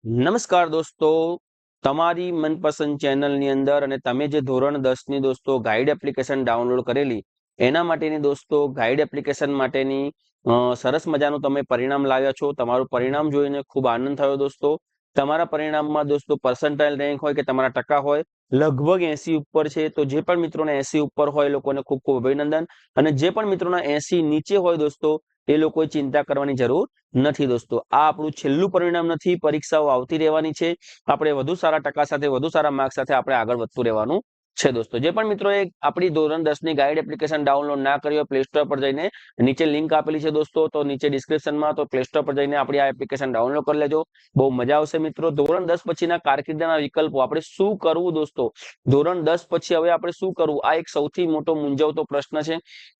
નમસ્કાર દોસ્તો, તમારી મનપસંદ ચેનલની અંદર અને તમે જે ધોરણ 10 ની દોસ્તો ગાઈડ એપ્લિકેશન ડાઉનલોડ કરેલી એના માટેની દોસ્તો ગાઈડ એપ્લિકેશન માટેની સરસ મજાનું તમે પરિણામ લાવ્યા છો. તમારું પરિણામ જોઈને ખૂબ આનંદ થયો દોસ્તો. તમારા પરિણામમાં દોસ્તો પર્સન્ટાઇલ રેન્ક હોય કે તમારા ટકા હોય લગભગ 80 ઉપર છે. તો જે પણ મિત્રોને 80 ઉપર હોય એ લોકોને ખૂબ ખૂબ અભિનંદન, અને જે પણ મિત્રોના 80 નીચે હોય દોસ્તો એ લોકોએ ચિંતા કરવાની જરૂર નથી દોસ્તો. આ આપણું છેલ્લું પરિણામ નથી, પરીક્ષાઓ આવતી રહેવાની છે. આપણે વધુ સારા ટકા સાથે વધુ સારા માર્ક્સ સાથે આપણે આગળ વધતું રહેવાનું છે દોસ્તો. જે પણ મિત્રોએ આપણી ધોરણ 10 ની ગાઈડ એપ્લિકેશન ડાઉનલોડ ના કરી હોય, પ્લે સ્ટોર પર જઈને નીચે લિંક આપેલી છે દોસ્તો, તો નીચે ડિસ્ક્રિપ્શનમાં તો પ્લે સ્ટોર પર જઈને આપણી આ એપ્લિકેશન ડાઉનલોડ કરી લેજો. બહુ મજા આવશે મિત્રો. ધોરણ 10 પછીના કારકિર્દીના વિકલ્પો આપણે શું કરવું દોસ્તો? ધોરણ 10 પછી હવે આપણે શું કરવું? આ એક સૌથી મોટો મૂંઝવતો પ્રશ્ન છે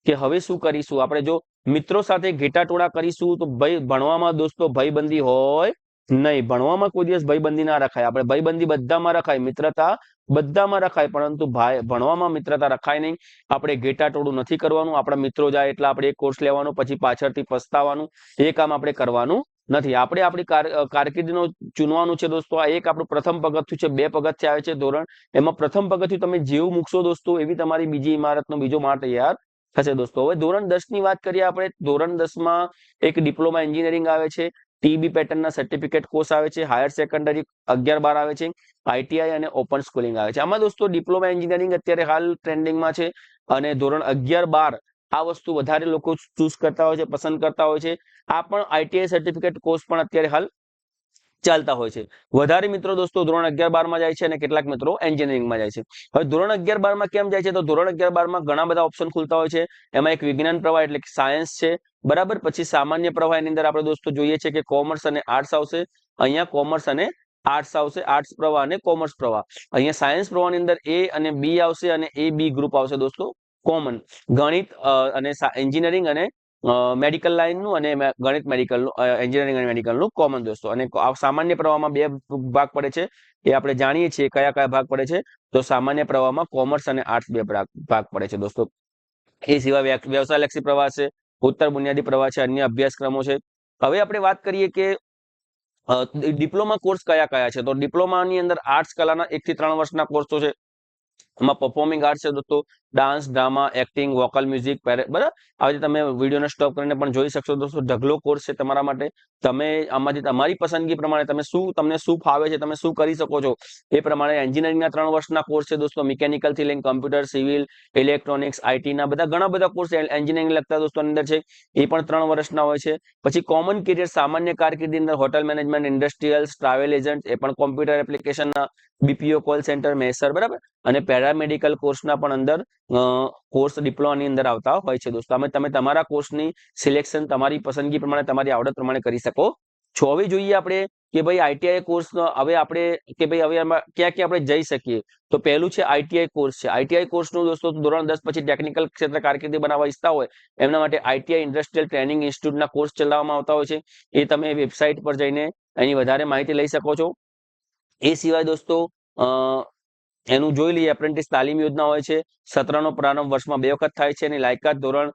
કે હવે શું કરીશું. આપણે જો મિત્રો સાથે ઘેટાટોળા કરીશું તો ભાઈ ભણવામાં દોસ્તો ભાઈબંધી હોય નહીં. ભણવામાં કોઈ દિવસ ભાઈબંધી ના રખાય. આપણે ભાઈબંધી બધામાં રખાય, મિત્રતા બધામાં રખાય, પરંતુ ભણવામાં મિત્રતા રખાય નહીં. આપણે ઘેટાટોળું નથી કરવાનું. આપણા મિત્રો જાય એટલે આપણે એક કોર્સ લેવાનો, પછી પાછળથી પસ્તાવાનું, એ કામ આપણે કરવાનું નથી. આપણે આપણી કારકિર્દીનો ચૂનવાનું છે દોસ્તો. આ એક આપણું પ્રથમ પગથિયું છે. 2 પગથિયાં આવે છે ધોરણ, એમાં પ્રથમ પગથિયું તમે જેવું મૂકશો દોસ્તો એવી તમારી બીજી ઇમારતનો બીજો માળ તૈયાર થશે દોસ્તો. હવે ધોરણ 10 ની વાત કરીએ આપણે. ધોરણ 10 માં એક ડિપ્લોમા એન્જિનિયરિંગ આવે છે, ટીબી પેટર્નના સર્ટિફિકેટ કોર્સ આવે છે, હાયર સેકન્ડરી 11-12 આવે છે, આઈટીઆઈ અને ઓપન સ્કૂલિંગ આવે છે. આમાં દોસ્તો ડિપ્લોમા એન્જિનિયરિંગ અત્યારે હાલ ટ્રેન્ડિંગમાં છે, અને ધોરણ 11-12 આ વસ્તુ વધારે લોકો ચૂઝ કરતા હોય છે, પસંદ કરતા હોય છે. આ પણ આઈટીઆઈ સર્ટિફિકેટ કોર્સ પણ અત્યારે હાલ ચાલતા હોય છે. વધારે મિત્રો દોસ્તો ધોરણ 11-12 માં જાય છે અને કેટલાક મિત્રો એન્જિનિયરિંગમાં જાય છે. હવે ધોરણ 11-12 માં કેમ જાય છે? તો ધોરણ 11-12 માં ઘણા બધા ઓપ્શન ખુલતા હોય છે. એમાં એક વિજ્ઞાન પ્રવાહ એટલે કે સાયન્સ છે, બરાબર. પછી સામાન્ય પ્રવાહ એની અંદર આપણે દોસ્તો જોઈએ છે કે કોમર્સ અને આર્ટ્સ આવશે. અહીંયા કોમર્સ અને આર્ટ્સ આવશે, આર્ટ્સ પ્રવાહ અને કોમર્સ પ્રવાહ. અહીંયા સાયન્સ પ્રવાહની અંદર એ અને બી આવશે, અને એ બી ગ્રુપ આવશે દોસ્તો. કોમન ગણિત અને એન્જિનિયરિંગ અને મેડિકલ લાઇનનું, અને ગણિત મેડિકલનું, એન્જિનિયરિંગ અને મેડિકલનું કોમન દોસ્તો. અને સામાન્ય પ્રવાહમાં 2 ભાગ પડે છે, એ આપણે જાણીએ છીએ કયા કયા ભાગ પડે છે. તો સામાન્ય પ્રવાહમાં કોમર્સ અને આર્ટ્સ 2 ભાગ પડે છે દોસ્તો. એ સિવાય વ્યવસાયલક્ષી પ્રવાહ છે, ઉત્તર બુનિયાદી પ્રવાહ છે, અન્ય અભ્યાસક્રમો છે. હવે આપણે વાત કરીએ કે ડિપ્લોમા કોર્સ કયા કયા છે. તો ડિપ્લોમાની અંદર આર્ટ્સ કલાના 1 થી 3 વર્ષના કોર્સો છે. એમાં પરફોર્મિંગ આર્ટ્સ છે દોસ્તો, dance, drama, acting, vocal music, બરાબર. આજે તમે વિડીયોને સ્ટોપ કરીને પણ જોઈ શકશો દોસ્તો. ઢગલો કોર્સ છે તમારા માટે. તમે આમાંથી તમારી પસંદગી પ્રમાણે તમને શું ફાવે છે, તમે શું કરી શકો છો એ પ્રમાણે. એન્જિનિયરિંગના 3 વર્ષના કોર્સ છે દોસ્તો, મિકેનિકલ થી લઈને કમ્પ્યુટર, સિવિલ, ઇલેક્ટ્રોનિક્સ, આઈટી ના ઘણા બધા કોર્સ એન્જિનિયરિંગ લગતા દોસ્તોની અંદર છે, એ પણ 3 વર્ષના હોય છે. પછી કોમન કેરિયર સામાન્ય કારકિર્દી અંદર હોટલ મેનેજમેન્ટ, ઇન્ડસ્ટ્રીયલ્સ, ટ્રાવેલ એજન્ટ, એ પણ કોમ્પ્યુટર એપ્લિકેશનના, બીપીઓ કોલ સેન્ટર, મેસર, બરાબર. અને પેરામેડિકલ કોર્સના પણ અંદર કોર્સ ડિપ્લોમાની અંદર આવતા હોય છે દોસ્તો. તમે તમારા કોર્સની સિલેક્શન તમારી પસંદગી પ્રમાણે, તમારી આવડત પ્રમાણે કરી શકો છો. હવે જોઈએ આપણે કે ભાઈ આઈટીઆઈ કોર્સ હવે આપણે કે ભાઈ હવે એમાં ક્યાં ક્યાં આપણે જઈ શકીએ. તો પહેલું છે આઈટીઆઈ કોર્સ છે. આઈટીઆઈ કોર્સનું દોસ્તો ધોરણ 10 પછી ટેકનિકલ ક્ષેત્ર કારકિર્દી બનાવવા ઈચ્છતા હોય એમના માટે આઈટીઆઈ ઇન્ડસ્ટ્રીયલ ટ્રેનિંગ ઇન્સ્ટિટ્યૂટના કોર્સ ચલાવવામાં આવતા હોય છે. એ તમે વેબસાઇટ પર જઈને એની વધારે માહિતી લઈ શકો છો. એ સિવાય દોસ્તો એનું જોઈ લઈએ. એપ્રેન્ટિસ તાલીમ યોજના હોય છે. સત્રનો પ્રારંભ વર્ષમાં 2 વખત થાય છે, અને લાયકાત ધોરણ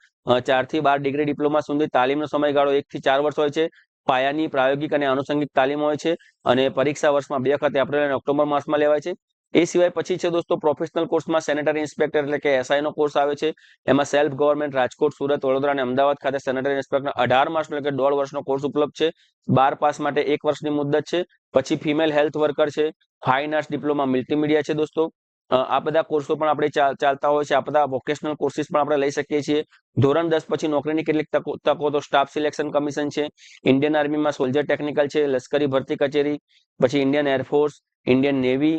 4 થી 12 ડિગ્રી ડિપ્લોમા સુધી તાલીમનો સમયગાળો 1 થી 4 વર્ષ હોય છે. પાયાની પ્રાયોગિક અને આનુષંગિક તાલીમ હોય છે, અને પરીક્ષા વર્ષમાં 2 વખત એપ્રિલ અને ઓક્ટોબર માસમાં લેવાય છે. એ સિવાય પછી છે દોસ્તો પ્રોફેશનલ કોર્સમાં સેનેટરી ઇન્સ્પેક્ટર એટલે કે એસઆઈ નો કોર્સ આવે છે. એમાં સેલ્ફ ગવર્નમેન્ટ રાજકોટ, સુરત, વડોદરા અને અમદાવાદ ખાતે સેનેટરી ઇન્સ્પેક્ટર 18 માસનો એટલે કે 1.5 વર્ષનો કોર્સ ઉપલબ્ધ છે. 12 પાસ માટે 1 વર્ષની મુદત છે. પછી ફિમેલ હેલ્થ વર્કર છે, ફાઇન આર્ટ્સ ડિપ્લોમા મલ્ટીમીડિયા છે દોસ્તો. આ બધા કોર્સો પણ આપણે ચાલતા હોય છે. આ બધા વોકેશનલ કોર્સિસ પણ આપણે લઈ શકીએ છીએ. ધોરણ 10 પછી નોકરીની કેટલીક તકો તો સ્ટાફ સિલેક્શન કમિશન છે, ઇન્ડિયન આર્મીમાં સોલ્જર ટેકનિકલ છે, લશ્કરી ભરતી કચેરી, પછી ઇન્ડિયન એરફોર્સ, ઇન્ડિયન નેવી.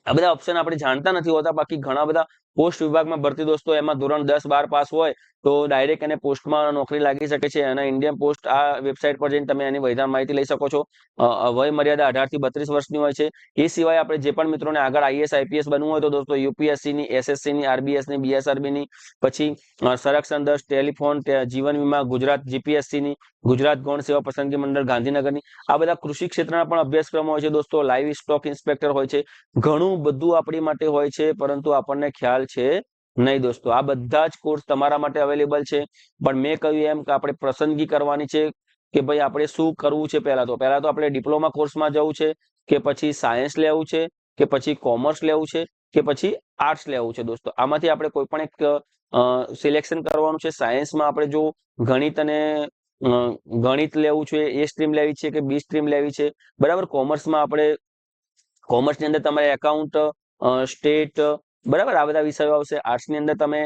આ બધા ઓપ્શન આપણે જાણતા નથી હોતા. બાકી ઘણા બધા પોસ્ટ વિભાગમાં ભરતી દોસ્તો, એમાં ધોરણ 10-12 પાસ હોય તો ડાયરેક્ટ એને પોસ્ટમાં નોકરી લાગી શકે છે. અને ઇન્ડિયન પોસ્ટ આ વેબસાઇટ પર જઈને તમે એની વધારે માહિતી લઈ શકો છો. વય મર્યાદા 18 થી 32 વર્ષની હોય છે. એ સિવાય આપણે જે પણ મિત્રોને આગળ આઈએસ આઈપીએસ બનવું હોય તો દોસ્તો યુપીએસસી ની, એસએસસી ની, આરબીએસ ની, બીએસઆરબી ની, પછી સંરક્ષણ દળ, ટેલિફોન, જીવન વીમા, ગુજરાત જીપીએસસી ની, ગુજરાત ગૌણ સેવા પસંદગી મંડળ ગાંધીનગરની, આ બધા કૃષિ ક્ષેત્રના પણ અભ્યાસક્રમો હોય છે દોસ્તો. લાઈવ સ્ટોક ઇન્સ્પેક્ટર હોય છે. ઘણું બધું આપણી માટે હોય છે, પરંતુ આપણને ખ્યાલ છે નહીં દોસ્તો. આ બધા જ કોર્સ તમારા માટે અવેલેબલ છે, પણ મેં કહ્યું એમ કે આપણે પસંદગી કરવાની છે. કે ભાઈ આપણે શું કરવું છે. પહેલા તો આપણે ડિપ્લોમા કોર્સમાં જવું છે કે પછી સાયન્સ લેવું છે કે પછી કોમર્સ લેવું છે કે પછી આર્ટ્સ લેવું છે. દોસ્તો આમાંથી આપણે કોઈ પણ એક સિલેક્શન કરવાનું છે. સાયન્સમાં આપણે જો ગણિત અને ગણિત લેવું છે, એ સ્ટ્રીમ લેવી છે કે બી સ્ટ્રીમ લેવી છે, બરાબર. કોમર્સમાં આપણે કોમર્સની અંદર તમારે એકાઉન્ટ, સ્ટેટ, બરાબર, આ બધા વિષયો આવશે. આર્ટ્સની અંદર તમે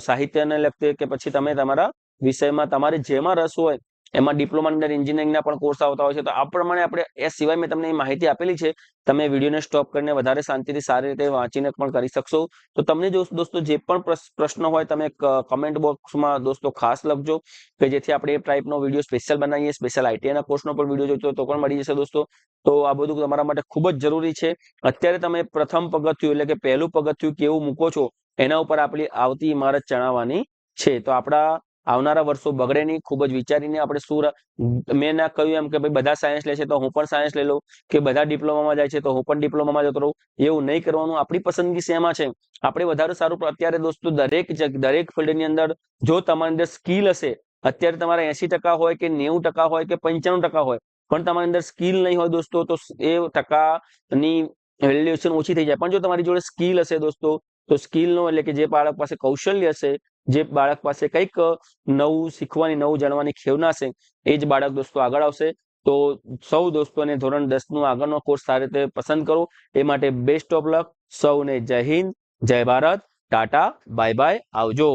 સાહિત્યને લગતી કે પછી તમે તમારા વિષયમાં તમારે જેમાં રસ હોય એમાં ડિપ્લોમાની અંદર એન્જિનિયરિંગના પણ કોર્સ આવતા હોય છે. તો આ પ્રમાણે આપણે એ સિવાય મેં તમને માહિતી આપેલી છે. તમે વિડીયોને સ્ટોપ કરીને વધારે શાંતિથી સારી રીતે વાંચીને પણ કરી શકશો. તો તમને દોસ્તો જે પણ પ્રશ્ન હોય તમે કમેન્ટ બોક્સમાં દોસ્તો ખાસ લખજો કે જેથી આપણે એ ટાઈપનો વિડીયો સ્પેશિયલ બનાવીએ. સ્પેશિયલ આઈટીઆઈના કોર્સનો પણ વિડીયો જોઈતો તો પણ મળી જશે દોસ્તો. તો આ બધું તમારા માટે ખૂબ જ જરૂરી છે. અત્યારે તમે પ્રથમ પગથિયું એટલે કે પહેલું પગથિયું કેવું મૂકો છો એના ઉપર આપણી આવતી ઇમારત ચણાવવાની છે. તો આપણા આવનારા વર્ષો બગડે નહીં, ખૂબ જ વિચારીને આપણે શું, મેં ના કહ્યું એમ કે ભાઈ બધા સાયન્સ લે છે તો હું પણ સાયન્સ લઈ લઉં, કે બધા ડિપ્લોમામાં જાય છે તો હું પણ ડિપ્લોમામાં જતો રહું, એવું નહીં કરવાનું. આપણી પસંદગી શેમાં છે આપણે વધારે સારું. અત્યારે દોસ્તો દરેક ફિલ્ડની અંદર જો તમારી અંદર સ્કિલ હશે, અત્યારે તમારા 80% હોય કે 90% હોય કે 95% હોય, પણ તમારી અંદર સ્કિલ નહીં હોય દોસ્તો, તો એ ટકાની વેલ્યુએશન ઓછી થઈ જાય. પણ જો તમારી જોડે સ્કિલ હશે દોસ્તો, તો સ્કિલનો એટલે કે જે બાળક પાસે કૌશલ્ય હશે, જે બાળક પાસે કંઈક નવું શીખવાની, નવું જાણવાની ખેવના હશે, એ જ બાળક દોસ્તો આગળ આવશે. તો સૌ દોસ્તોને ધોરણ 10 નું આગળનો કોર્સ સારી રીતે પસંદ કરો. એ માટે બેસ્ટ ઓફ લક. સૌને જય હિન્દ, જય ભારત, ટાટા, બાય બાય, આવજો.